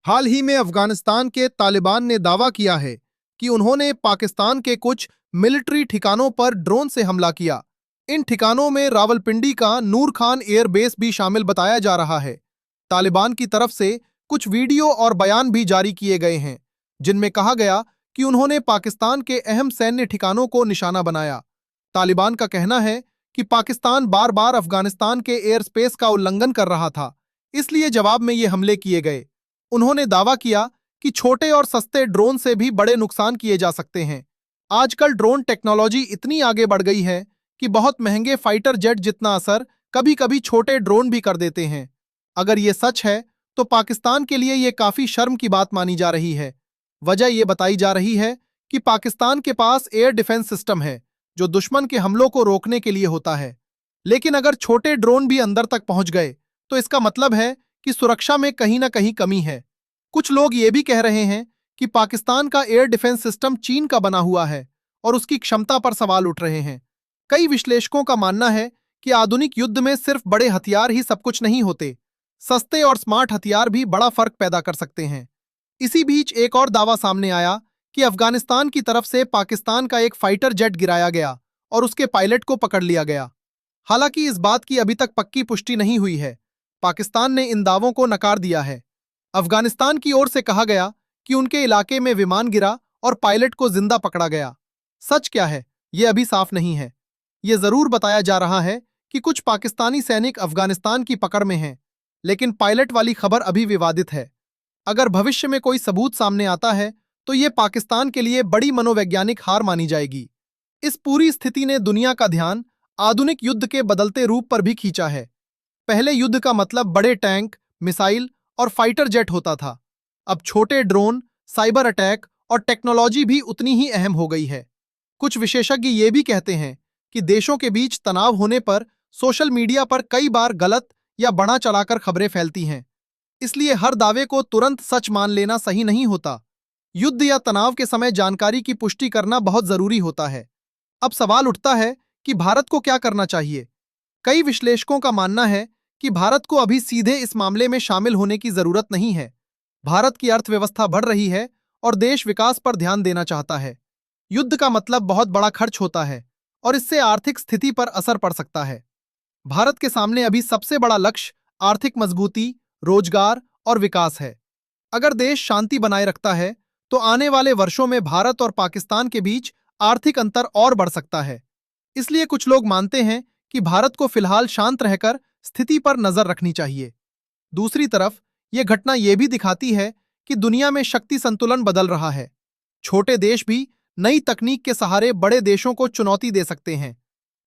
हाल ही में अफगानिस्तान के तालिबान ने दावा किया है कि उन्होंने पाकिस्तान के कुछ मिलिट्री ठिकानों पर ड्रोन से हमला किया। इन ठिकानों में रावलपिंडी का नूर खान एयरबेस भी शामिल बताया जा रहा है। तालिबान की तरफ से कुछ वीडियो और बयान भी जारी किए गए हैं, जिनमें कहा गया कि उन्होंने पाकिस्तान के अहम सैन्य ठिकानों को निशाना बनाया। तालिबान का कहना है कि पाकिस्तान बार बार अफगानिस्तान के एयर स्पेस का उल्लंघन कर रहा था, इसलिए जवाब में ये हमले किए गए। उन्होंने दावा किया कि छोटे और सस्ते ड्रोन से भी बड़े नुकसान किए जा सकते हैं। आजकल ड्रोन टेक्नोलॉजी इतनी आगे बढ़ गई है कि बहुत महंगे फाइटर जेट जितना असर कभी कभी छोटे ड्रोन भी कर देते हैं। अगर ये सच है तो पाकिस्तान के लिए ये काफी शर्म की बात मानी जा रही है। वजह ये बताई जा रही है कि पाकिस्तान के पास एयर डिफेंस सिस्टम है जो दुश्मन के हमलों को रोकने के लिए होता है। लेकिन अगर छोटे ड्रोन भी अंदर तक पहुंच गए तो इसका मतलब है कि सुरक्षा में कहीं ना कहीं कमी है। कुछ लोग ये भी कह रहे हैं कि पाकिस्तान का एयर डिफेंस सिस्टम चीन का बना हुआ है और उसकी क्षमता पर सवाल उठ रहे हैं। कई विश्लेषकों का मानना है कि आधुनिक युद्ध में सिर्फ बड़े हथियार ही सब कुछ नहीं होते, सस्ते और स्मार्ट हथियार भी बड़ा फर्क पैदा कर सकते हैं। इसी बीच एक और दावा सामने आया कि अफगानिस्तान की तरफ से पाकिस्तान का एक फाइटर जेट गिराया गया और उसके पायलट को पकड़ लिया गया। हालांकि इस बात की अभी तक पक्की पुष्टि नहीं हुई है। पाकिस्तान ने इन दावों को नकार दिया है। अफगानिस्तान की ओर से कहा गया कि उनके इलाके में विमान गिरा और पायलट को जिंदा पकड़ा गया। सच क्या है, यह अभी साफ नहीं है। यह जरूर बताया जा रहा है कि कुछ पाकिस्तानी सैनिक अफगानिस्तान की पकड़ में हैं, लेकिन पायलट वाली खबर अभी विवादित है। अगर भविष्य में कोई सबूत सामने आता है तो यह पाकिस्तान के लिए बड़ी मनोवैज्ञानिक हार मानी जाएगी। इस पूरी स्थिति ने दुनिया का ध्यान आधुनिक युद्ध के बदलते रूप पर भी खींचा है। पहले युद्ध का मतलब बड़े टैंक, मिसाइल और फाइटर जेट होता था। अब छोटे ड्रोन, साइबर अटैक और टेक्नोलॉजी भी उतनी ही अहम हो गई है। कुछ विशेषज्ञ ये भी कहते हैं कि देशों के बीच तनाव होने पर सोशल मीडिया पर कई बार गलत या बढ़ा चढ़ाकर खबरें फैलती हैं। इसलिए हर दावे को तुरंत सच मान लेना सही नहीं होता। युद्ध या तनाव के समय जानकारी की पुष्टि करना बहुत जरूरी होता है। अब सवाल उठता है कि भारत को क्या करना चाहिए। कई विश्लेषकों का मानना है कि भारत को अभी सीधे इस मामले में शामिल होने की जरूरत नहीं है। भारत की अर्थव्यवस्था बढ़ रही है और देश विकास पर ध्यान देना चाहता है। युद्ध का मतलब बहुत बड़ा खर्च होता है और इससे आर्थिक स्थिति पर असर पड़ सकता है। भारत के सामने अभी सबसे बड़ा लक्ष्य आर्थिक मजबूती, रोजगार और विकास है। अगर देश शांति बनाए रखता है तो आने वाले वर्षों में भारत और पाकिस्तान के बीच आर्थिक अंतर और बढ़ सकता है। इसलिए कुछ लोग मानते हैं कि भारत को फिलहाल शांत रहकर स्थिति पर नजर रखनी चाहिए। दूसरी तरफ यह घटना यह भी दिखाती है कि दुनिया में शक्ति संतुलन बदल रहा है। छोटे देश भी नई तकनीक के सहारे बड़े देशों को चुनौती दे सकते हैं।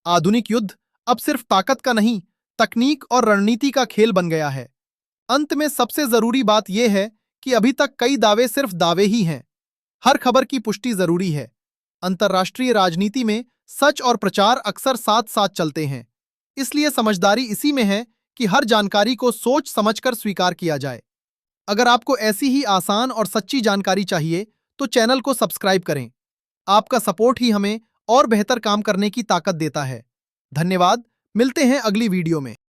आधुनिक युद्ध अब सिर्फ ताकत का नहीं, तकनीक और रणनीति का खेल बन गया है। अंत में सबसे जरूरी बात यह है कि अभी तक कई दावे सिर्फ दावे ही हैं। हर खबर की पुष्टि जरूरी है। अंतर्राष्ट्रीय राजनीति में सच और प्रचार अक्सर साथ साथ चलते हैं। इसलिए समझदारी इसी में है कि हर जानकारी को सोच समझकर स्वीकार किया जाए। अगर आपको ऐसी ही आसान और सच्ची जानकारी चाहिए तो चैनल को सब्सक्राइब करें। आपका सपोर्ट ही हमें और बेहतर काम करने की ताकत देता है। धन्यवाद। मिलते हैं अगली वीडियो में।